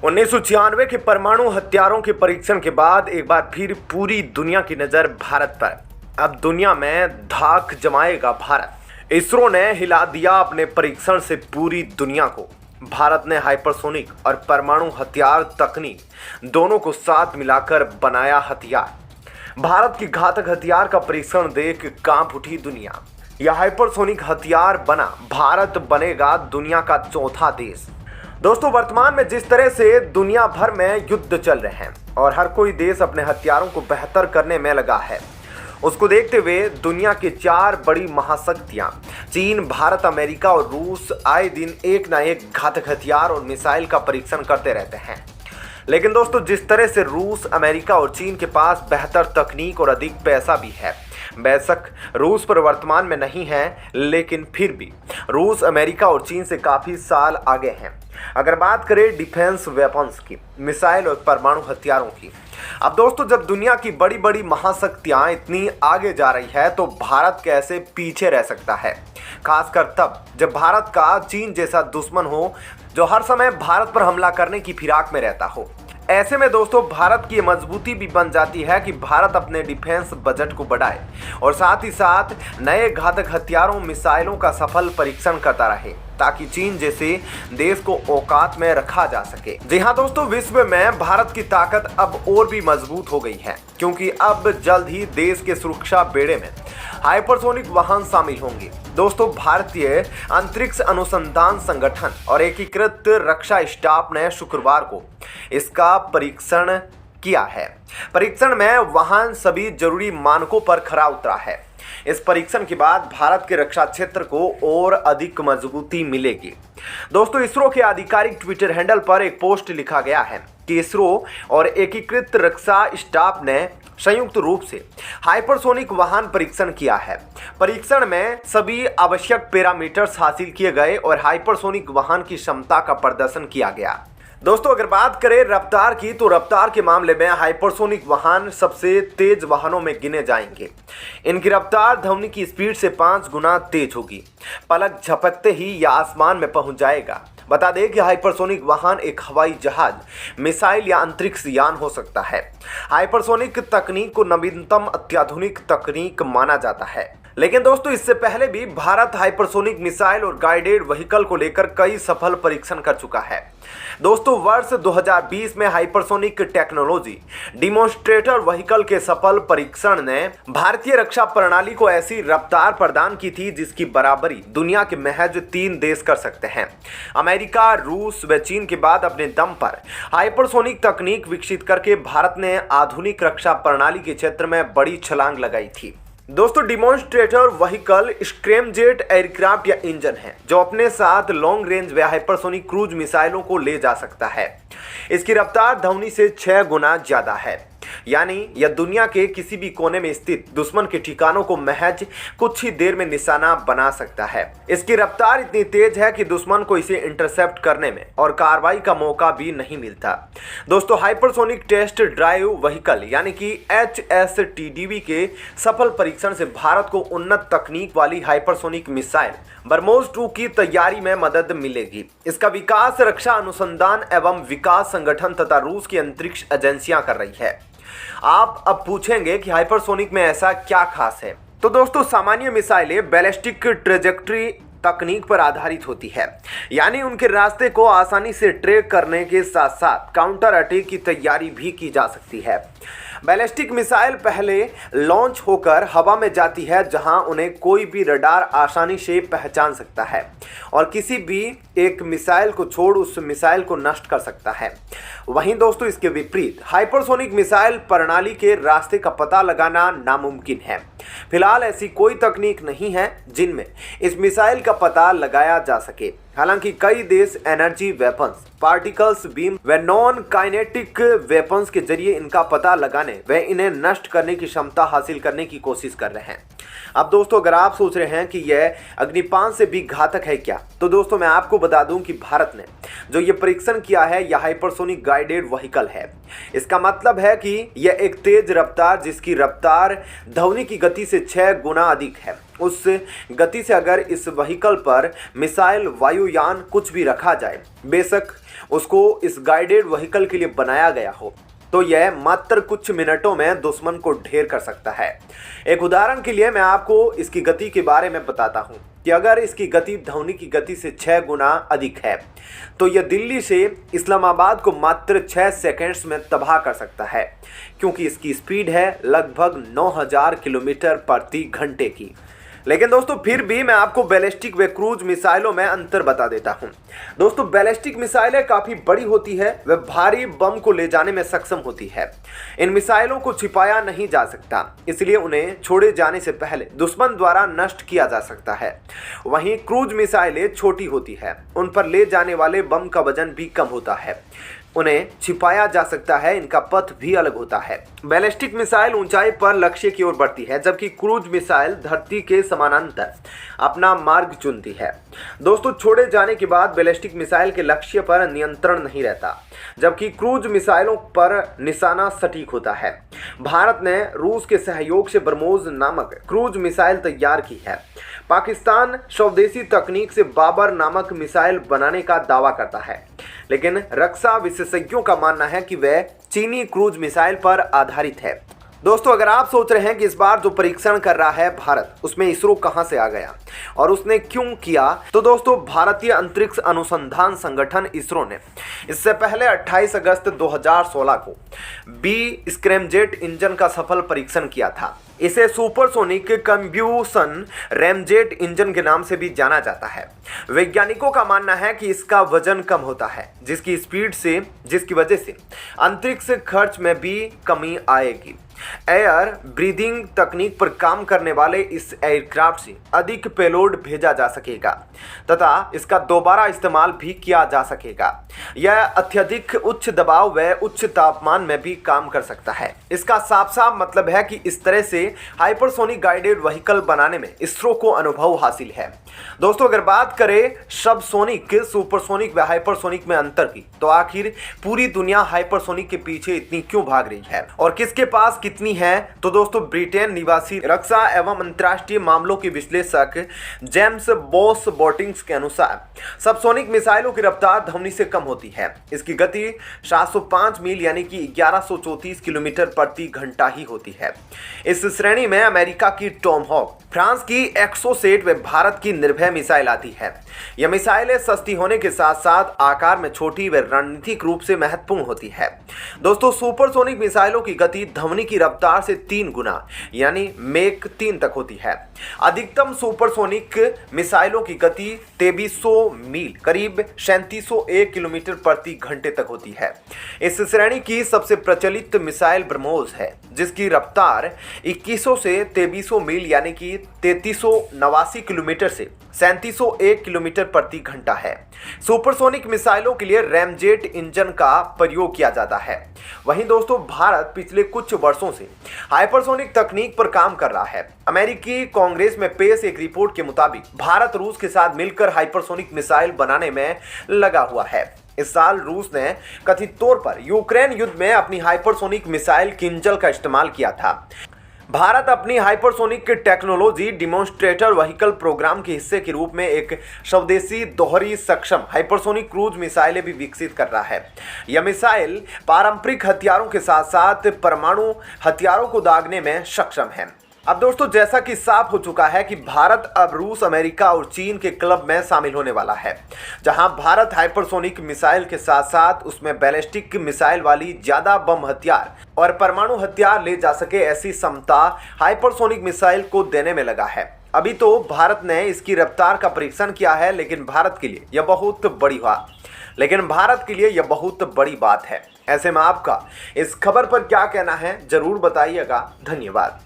1996 के परमाणु हथियारों के परीक्षण के बाद एक बार फिर पूरी दुनिया की नज़र भारत पर। अब दुनिया में धाक जमाएगा भारत। इसरो ने हिला दिया अपने परीक्षण से पूरी दुनिया को। भारत ने हाइपरसोनिक और परमाणु हथियार तकनीक दोनों को साथ मिलाकर बनाया हथियार। भारत की घातक हथियार का परीक्षण देख कांप उठी दुनिया। यह हाइपरसोनिक हथियार बना, भारत बनेगा दुनिया का चौथा देश। दोस्तों, वर्तमान में जिस तरह से दुनिया भर में युद्ध चल रहे हैं और हर कोई देश अपने हथियारों को बेहतर करने में लगा है, उसको देखते हुए दुनिया की चार बड़ी महाशक्तियां चीन, भारत, अमेरिका और रूस आए दिन एक ना एक घातक हथियार और मिसाइल का परीक्षण करते रहते हैं। लेकिन दोस्तों, जिस तरह से रूस, अमेरिका और चीन के पास बेहतर तकनीक और अधिक पैसा भी है, बेशक रूस पर वर्तमान में नहीं है, लेकिन फिर भी रूस अमेरिका और चीन से काफ़ी साल आगे हैं। अगर बात करें डिफेंस वेपन्स की, मिसाइल और परमाणु हथियारों की, अब दोस्तों जब दुनिया की बड़ी बड़ी महाशक्तियां इतनी आगे जा रही है तो भारत कैसे पीछे रह सकता है, खासकर तब जब भारत का चीन जैसा दुश्मन हो जो हर समय भारत पर हमला करने की फिराक में रहता हो। ऐसे में दोस्तों भारत की मजबूती भी बन जाती है कि भारत अपने डिफेंस बजट को बढ़ाए और साथ ही साथ नए घातक हथियारों, मिसाइलों का सफल परीक्षण करता रहे ताकि चीन जैसे देश को औकात में रखा जा सके। जी हाँ दोस्तों, विश्व में भारत की ताकत अब और भी मजबूत हो गई है क्योंकि अब जल्द ही देश के सुरक्षा बेड़े में हाइपरसोनिक वाहन शामिल होंगे। दोस्तों, भारतीय अंतरिक्ष अनुसंधान संगठन और एकीकृत रक्षा स्टाफ ने शुक्रवार को इसका परीक्षण किया है। परीक्षण में वाहन सभी जरूरी मानकों पर खरा उतरा है। इस परीक्षण के बाद भारत के रक्षा क्षेत्र को और अधिक मजबूती मिलेगी। दोस्तों, इसरो के आधिकारिक ट्विटर हैंडल पर एक पोस्ट लिखा गया है कि इसरो और एकीकृत रक्षा स्टाफ ने संयुक्त रूप से हाइपरसोनिक वाहन परीक्षण किया है। परीक्षण में सभी आवश्यक पैरामीटर्स हासिल किए गए और हाइपरसोनिक वाहन की क्षमता का प्रदर्शन किया गया। दोस्तों, अगर बात करें रफ्तार की, तो रफ्तार के मामले में हाइपरसोनिक वाहन सबसे तेज वाहनों में गिने जाएंगे। इनकी रफ्तार ध्वनि की स्पीड से 5 गुना तेज होगी। पलक झपकते ही यह आसमान में पहुंच जाएगा। बता दें कि हाइपरसोनिक वाहन एक हवाई जहाज, मिसाइल या अंतरिक्ष यान हो सकता है। हाइपरसोनिक तकनीक को नवीनतम अत्याधुनिक तकनीक माना जाता है। लेकिन दोस्तों, इससे पहले भी भारत हाइपरसोनिक मिसाइल और गाइडेड व्हीकल को लेकर कई सफल परीक्षण कर चुका है। दोस्तों, वर्ष 2020 में हाइपरसोनिक टेक्नोलॉजी डिमोन्स्ट्रेटर व्हीकल के सफल परीक्षण ने भारतीय रक्षा प्रणाली को ऐसी रफ्तार प्रदान की थी जिसकी बराबरी दुनिया के महज 3 देश कर सकते हैं। अमेरिका, रूस व चीन के बाद अपने दम पर हाइपरसोनिक तकनीक विकसित करके भारत ने आधुनिक रक्षा प्रणाली के क्षेत्र में बड़ी छलांग लगाई थी। दोस्तों, डिमोन्स्ट्रेटर व्हीकल स्क्रैमजेट एयरक्राफ्ट या इंजन है जो अपने साथ लॉन्ग रेंज व हाइपरसोनिक क्रूज मिसाइलों को ले जा सकता है। इसकी रफ्तार ध्वनि से 6 गुना ज्यादा है, यानी यह दुनिया के किसी भी कोने में स्थित दुश्मन के ठिकानों को महज कुछ ही देर में निशाना बना सकता है। इसकी रफ्तार इतनी तेज है कि दुश्मन को इसे इंटरसेप्ट करने में और कार्रवाई का मौका भी नहीं मिलता। दोस्तों, हाइपरसोनिक टेस्ट ड्राइव व्हीकल यानी कि HSTDV के सफल परीक्षण से भारत को उन्नत तकनीक वाली हाइपरसोनिक मिसाइल ब्रह्मोस 2 की तैयारी में मदद मिलेगी। इसका विकास रक्षा अनुसंधान एवं विकास संगठन तथा रूस की अंतरिक्ष एजेंसियां कर रही है। आप अब पूछेंगे कि हाइपरसोनिक में ऐसा क्या खास है। तो दोस्तों, सामान्य मिसाइलें बैलिस्टिक ट्रेजेक्टरी तकनीक पर आधारित होती है, यानी उनके रास्ते को आसानी से ट्रैक करने के साथ साथ काउंटर अटैक की तैयारी भी की जा सकती है। बैलिस्टिक मिसाइल पहले लॉन्च होकर हवा में जाती है जहां उन्हें कोई भी रडार आसानी से पहचान सकता है और किसी भी एक मिसाइल को छोड़ उस मिसाइल को नष्ट कर सकता है। वहीं दोस्तों, इसके विपरीत हाइपरसोनिक मिसाइल प्रणाली के रास्ते का पता लगाना नामुमकिन है। फिलहाल ऐसी कोई तकनीक नहीं है जिनमें इस मिसाइल का पता लगाया जा सके। हालांकि कई देश एनर्जी वेपन्स, पार्टिकल्स बीम व नॉन काइनेटिक वेपन्स के जरिए इनका पता लगाने व इन्हें नष्ट करने की क्षमता हासिल करने की कोशिश कर रहे हैं। अब दोस्तों अगर आप सोच रहे हैं कि यह अग्नि-5 से भी घातक है क्या, तो दोस्तों मैं आपको बता दूं कि भारत ने जो ये परीक्षण किया है यह हाइपरसोनिक गाइडेड व्हीकल है। इसका मतलब है कि यह एक तेज रफ्तार, जिसकी रफ्तार ध्वनि की गति से 6 गुना अधिक है, उस गति से अगर इस व्हीकल पर मिसाइल, वायुयान कुछ भी रखा जाए, बेशक उसको इस गाइडेड व्हीकल के लिए बनाया गया हो, तो यह मात्र कुछ मिनटों में दुश्मन को ढेर कर सकता है। एक उदाहरण के लिए मैं आपको इसकी गति के बारे में बताता हूं कि अगर इसकी गति ध्वनि की गति से 6 गुना अधिक है तो यह दिल्ली से इस्लामाबाद को मात्र 6 सेकंड्स में तबाह कर सकता है, क्योंकि इसकी स्पीड है लगभग 9000 किलोमीटर प्रति घंटे की। लेकिन दोस्तों फिर भी मैं आपको बैलिस्टिक व क्रूज मिसाइलों में अंतर बता देता हूं। दोस्तों बैलिस्टिक मिसाइलें काफ़ी बड़ी होती है, वह भारी बम को ले जाने में सक्षम होती है। इन मिसाइलों को छिपाया नहीं जा सकता, इसलिए उन्हें छोड़े जाने से पहले दुश्मन द्वारा नष्ट किया जा सकता है। वहीं क्रूज मिसाइलें छोटी होती है, उन पर ले जाने वाले बम का वजन भी कम होता है, उन्हें छिपाया जा सकता है, इनका पथ भी अलग होता है। बैलिस्टिक मिसाइल ऊंचाई पर लक्ष्य की ओर बढ़ती है, जबकि क्रूज मिसाइल धरती के समानांतर अपना मार्ग चुनती है। दोस्तों छोड़े जाने के बाद बैलिस्टिक मिसाइल के लक्ष्य पर नियंत्रण नहीं रहता, जबकि क्रूज मिसाइलों पर निशाना सटीक होता है। भारत ने रूस के सहयोग से ब्रह्मोस नामक क्रूज मिसाइल तैयार की है। पाकिस्तान स्वदेशी तकनीक से बाबर नामक मिसाइल बनाने का दावा करता है, लेकिन रक्षा विशेषज्ञों का मानना है कि वह चीनी क्रूज मिसाइल पर आधारित है। दोस्तों अगर आप सोच रहे हैं कि इस बार जो परीक्षण कर रहा है भारत, उसमें इसरो कहां से आ गया और उसने क्यों किया, तो दोस्तों भारतीय अंतरिक्ष अनुसंधान संगठन इसरो ने इससे पहले 28 अगस्त 2016 को बी स्क्रैमजेट इंजन का सफल परीक्षण किया था। इसे सुपरसोनिक कंब्यूशन रैमजेट इंजन के नाम से भी जाना जाता है। वैज्ञानिकों का मानना है कि इसका वजन कम होता है, जिसकी वजह से अंतरिक्ष खर्च में भी कमी आएगी। एयर ब्रीदिंग तकनीक पर काम करने वाले इस एयरक्राफ्ट से अधिक पेलोड भेजा जा सकेगा तथा इसका दोबारा इस्तेमाल भी किया जा सकेगा। यह अत्यधिक उच्च दबाव व उच्च तापमान में भी काम कर सकता है। इसका साफ साफ मतलब है कि इस तरह से हाइपरसोनिक गाइडेड व्हीकल बनाने में इसरो को अनुभव हासिल है। दोस्तों अगर बात करें सबसोनिक, सुपरसोनिक व हाइपरसोनिक में अंतर की, तो आखिर पूरी दुनिया हाइपरसोनिक के पीछे इतनी क्यों भाग रही है और किसके पास कितनी है, तो दोस्तों ब्रिटेन निवासी रक्षा एवं अंतर्राष्ट्रीय मामलों के विश्लेषक जेम्स बॉस बोटिंग्स के अनुसार सबसोनिक मिसाइलों की रफ्तार ध्वनि से कम होती है। इसकी गति 705 मील यानी कि 1134 किलोमीटर प्रति घंटा ही होती है। इस श्रेणी में अमेरिका की टॉमहॉक, फ्रांस की एक्सोसेट व भारत की निर्भय मिसाइल आती है। यह मिसाइलें सस्ती होने के साथ साथ आकार में छोटी व रणनीतिक रूप से महत्वपूर्ण होती है। दोस्तों सुपरसोनिक मिसाइलों की गति ध्वनि की रफ्तार से 3 गुना यानी मेक 3 तक होती है। अधिकतम सुपरसोनिक मिसाइलों की गति 2300 मील करीब 3701 किलोमीटर प्रति घंटे तक होती है। इस श्रेणी की सबसे प्रचलित मिसाइल ब्रह्मोस है, जिसकी रफ्तार 2100 से 2300 मील यानी कि 3389 किलोमीटर से 3701 किलोमीटर प्रति घंटा है। सुपरसोनिक मिसाइलों के लिए रैमजेट इंजन का प्रयोग किया जाता है। वहीं दोस्तों भारत पिछले कुछ वर्षों से हाइपरसोनिक तकनीक पर काम कर रहा है। अमेरिकी कांग्रेस में पेश एक रिपोर्ट के मुताबिक भारत रूस के साथ मिलकर हाइपरसोनिक मिसाइल बनाने में लगा हुआ है। इस साल रूस ने कथित तौर पर यूक्रेन युद्ध में अपनी हाइपरसोनिक मिसाइल किंजल का इस्तेमाल किया था। भारत अपनी hypersonic technology demonstrator vehicle programme के हिस्से के रूप में एक स्वदेशी दोहरी सक्षम हाइपरसोनिक क्रूज मिसाइलें भी विकसित कर रहा है। यह मिसाइल पारंपरिक हथियारों के साथ साथ परमाणु हथियारों को दागने में सक्षम है। अब दोस्तों जैसा कि साफ हो चुका है कि भारत अब रूस, अमेरिका और चीन के क्लब में शामिल होने वाला है, जहां भारत हाइपरसोनिक मिसाइल के साथ साथ उसमें बैलिस्टिक मिसाइल वाली ज्यादा बम हथियार और परमाणु हथियार ले जा सके ऐसी क्षमता हाइपरसोनिक मिसाइल को देने में लगा है। अभी तो भारत ने इसकी रफ्तार का परीक्षण किया है, लेकिन भारत के लिए यह बहुत बड़ी बात है। ऐसे में आपका इस खबर पर क्या कहना है जरूर बताइएगा। धन्यवाद।